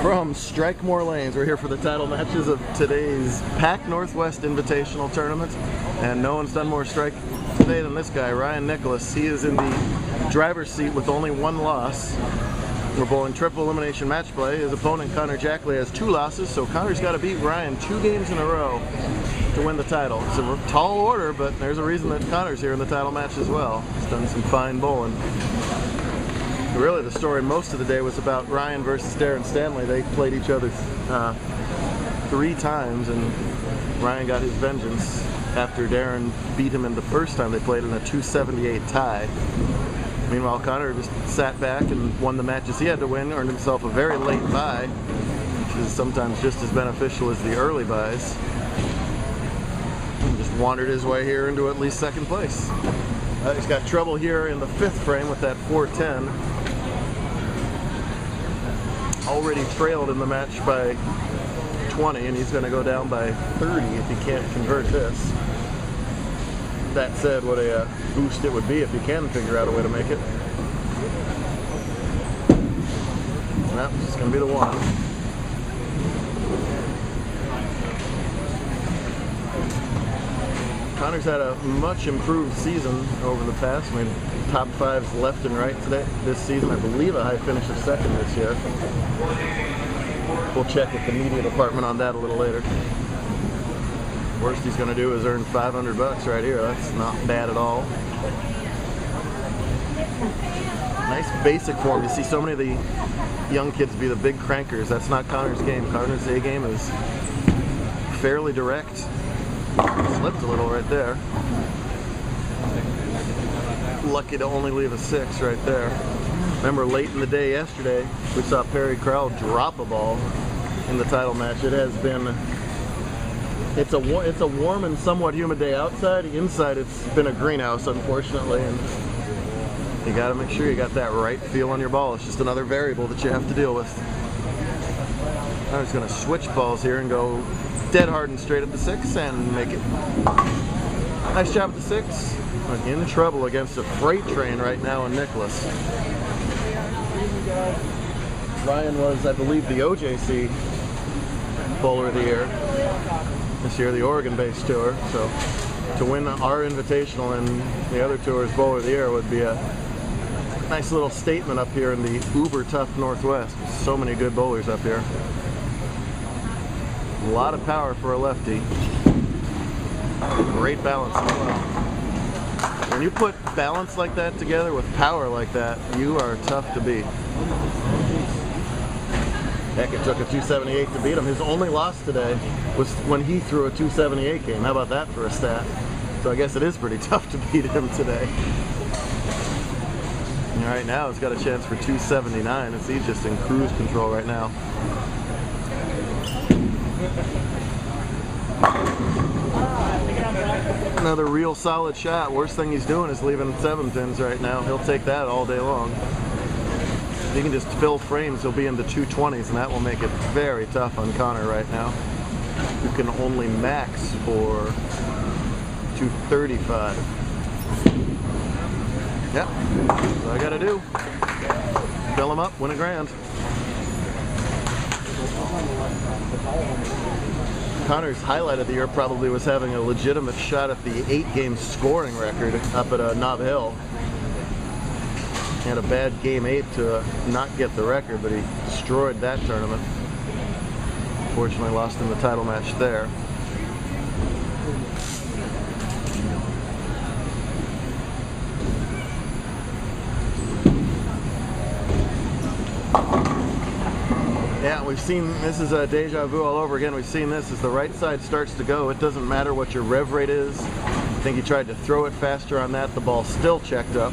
From Strike More Lanes, we're here for the title matches of today's Pac Northwest Invitational Tournament, and no one's done more strike today than this guy, Ryan Nikolas. He is in the driver's seat with only one loss. We're bowling triple elimination match play. His opponent, Connor Jackley, has 2 losses, so Connor's got to beat Ryan 2 games in a row to win the title. It's a tall order, but there's a reason that Connor's here in the title match as well. He's done some fine bowling. Really, the story most of the day was about Ryan versus Darren Stanley. They played each other 3 times, and Ryan got his vengeance after Darren beat him in the first time they played in a 278 tie. Meanwhile, Connor just sat back and won the matches he had to win, earned himself a very late bye, which is sometimes just as beneficial as the early byes. And just wandered his way here into at least 2nd place. He's got trouble here in the 5th frame with that 410. Already trailed in the match by 20, and he's going to go down by 30 if he can't convert this. That said, what a boost it would be if you can figure out a way to make it. Well, it's going to be the one. Connor's had a much improved season over the past. I mean, top 5s left and right today this season. I believe a high finish of 2nd this year. We'll check with the media department on that a little later. Worst he's going to do is earn $500 right here. That's not bad at all. Nice basic form. You see so many of the young kids be the big crankers. That's not Connor's game. Connor's A game is fairly direct. Slipped a little right there. Lucky to only leave a 6 right there. Remember, late in the day yesterday, we saw Perry Crowell drop a ball in the title match. It has been, it's a warm and somewhat humid day outside. Inside, it's been a greenhouse, unfortunately, and you got to make sure you got that right feel on your ball. It's just another variable that you have to deal with. I'm just going to switch balls here and go dead hard and straight at the 6 and make it. Nice job at the 6. In trouble against a freight train right now in Nikolas. Ryan was, I believe, the OJC Bowler of the Year this year, the Oregon-based tour. So to win our Invitational and the other tour's Bowler of the Year would be a nice little statement up here in the uber tough Northwest. There's so many good bowlers up here. A lot of power for a lefty. Great balance as well. When you put balance like that together with power like that, you are tough to beat. Heck, it took a 278 to beat him. His only loss today was when he threw a 278 game. How about that for a stat? So I guess it is pretty tough to beat him today. And right now, he's got a chance for 279 as he's just in cruise control right now. Another real solid shot. Worst thing he's doing is leaving 7 pins right now. He'll take that all day long. If he can just fill frames, he'll be in the 220s, and that will make it very tough on Connor right now. You can only max for 235. Yep, that's all I gotta do. Fill him up, win a grand. Connor's highlight of the year probably was having a legitimate shot at the 8-game scoring record up at Nob Hill. He had a bad game 8 to not get the record, but he destroyed that tournament. Unfortunately, lost in the title match there. Yeah, we've seen, this is a deja vu all over again. We've seen this as the right side starts to go. It doesn't matter what your rev rate is. I think he tried to throw it faster on that. The ball still checked up.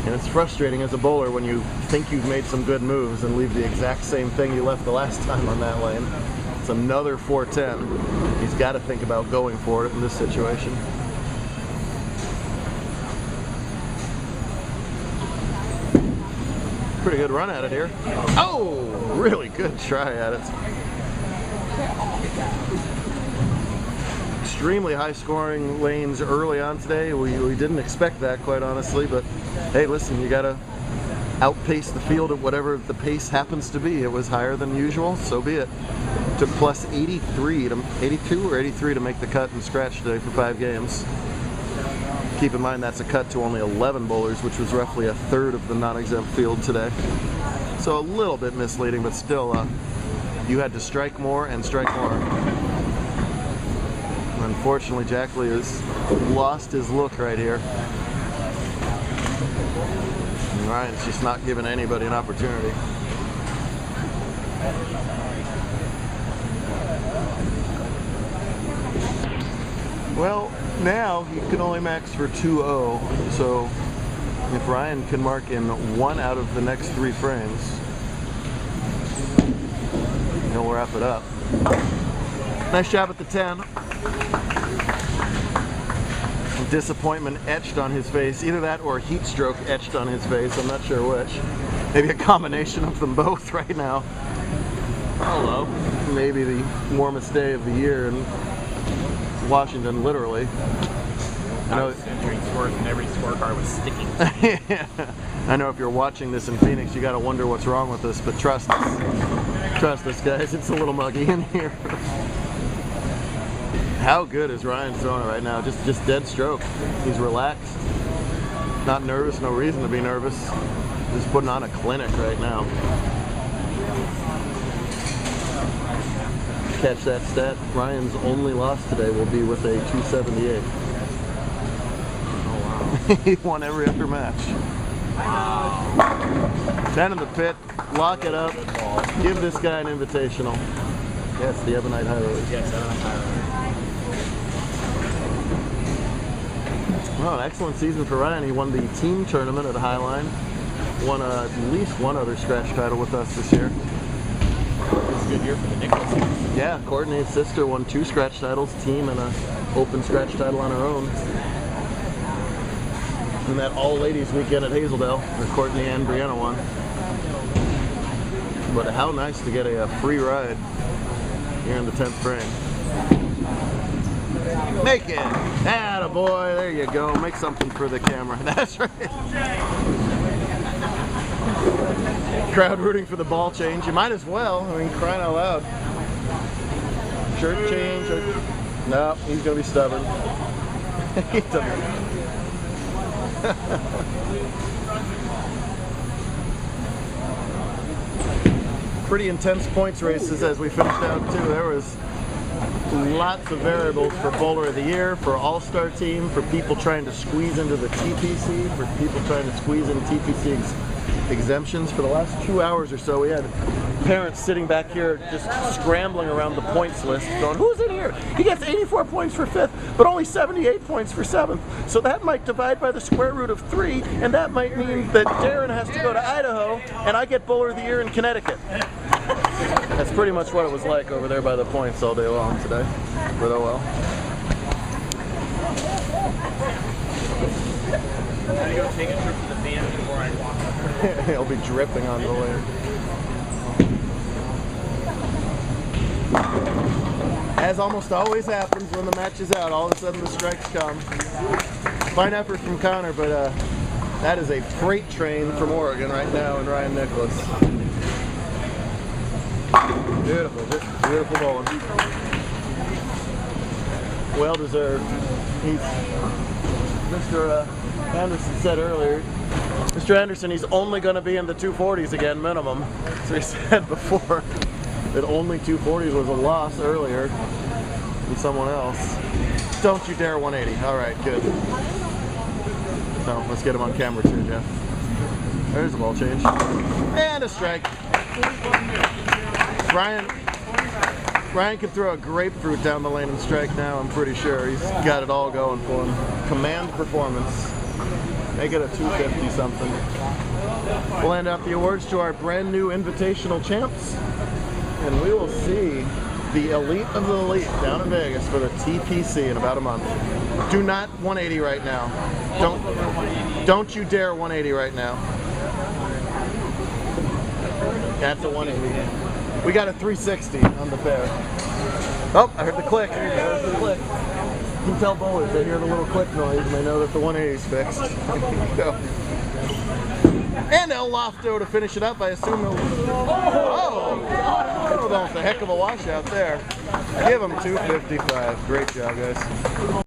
And it's frustrating as a bowler when you think you've made some good moves and leave the exact same thing you left the last time on that lane. It's another 410. He's got to think about going for it in this situation. Pretty good run at it here. Oh, really good try at it. Extremely high scoring lanes early on today. We didn't expect that, quite honestly, but hey, listen, you gotta outpaced the field at whatever the pace happens to be. It was higher than usual, so be it. Took plus 82 or 83 to make the cut and scratch today for 5 games. Keep in mind that's a cut to only 11 bowlers, which was roughly a third of the non-exempt field today. So a little bit misleading, but still, you had to strike more and strike more. Unfortunately, Jackley has lost his look right here. And Ryan's just not giving anybody an opportunity. Well, now he can only max for 2-0, so if Ryan can mark in 1 out of the next 3 frames, he'll wrap it up. Nice job at the 10. Disappointment etched on his face. Either that or heat stroke etched on his face. I'm not sure which. Maybe a combination of them both right now. Hello. Maybe the warmest day of the year in Washington, literally. I know entering scores and every scorecard was sticking. Yeah. I know if you're watching this in Phoenix, you gotta wonder what's wrong with us, but trust us. Trust us, guys. It's a little muggy in here. How good is Ryan throwing it right now? Just dead stroke. He's relaxed. Not nervous, no reason to be nervous. Just putting on a clinic right now. Catch that stat. Ryan's only loss today will be with a 278. Oh wow. He won every other match. 10 in the pit. Lock it up. Give this guy an invitational. Yes, the Ebonite Highroad. Yes, Ebonite Highroad. Well, an excellent season for Ryan. He won the team tournament at Highline. Won at least 1 other scratch title with us this year. It's a good year for the Nikolas. Yeah, Courtney's sister won 2 scratch titles, team and an open scratch title on her own. And that all-ladies weekend at Hazeldale, where Courtney and Brianna won. But how nice to get a free ride here in the 10th frame. Make it! Attaboy, there you go. Make something for the camera. That's right. Crowd rooting for the ball change. You might as well. I mean, crying out loud. Shirt change. No, he's going to be stubborn. He doesn't. Pretty intense points races as we finished out too. There was lots of variables for Bowler of the Year, for All-Star Team, for people trying to squeeze into the TPC, for people trying to squeeze in TPC exemptions. For the last 2 hours or so, we had parents sitting back here just scrambling around the points list going, who's in here? He gets 84 points for 5th, but only 78 points for 7th. So that might divide by the square root of 3, and that might mean that Darren has to go to Idaho, and I get Bowler of the Year in Connecticut. That's pretty much what it was like over there by the points all day long today. But oh well. I'm gonna go take a trip to the van before I walk up. He'll be dripping on the way. As almost always happens when the match is out, all of a sudden the strikes come. Fine effort from Connor, but that is a freight train from Oregon right now in Ryan Nikolas. Beautiful, just beautiful bowling. Well deserved. Mr. Anderson said earlier, Mr. Anderson, he's only going to be in the 240s again, minimum. So he said before that only 240s was a loss earlier from someone else. Don't you dare 180. All right, good. So let's get him on camera too, Jeff. There's a ball change. And a strike. Ryan can throw a grapefruit down the lane and strike now, I'm pretty sure. He's got it all going for him. Command performance. Make it a 250 something. We'll hand out the awards to our brand new invitational champs. And we will see the elite of the elite down in Vegas for the TPC in about a month. Do not 180 right now. Don't you dare 180 right now. That's a 180. We got a 360 on the pair. Oh, I heard the click. There's the click. You can tell bowlers, they hear the little click noise and they know that the 180 is fixed. There you go. And El Lofto to finish it up. I assume he'll... Oh! That was a heck of a washout there. Give him 255. Great job, guys.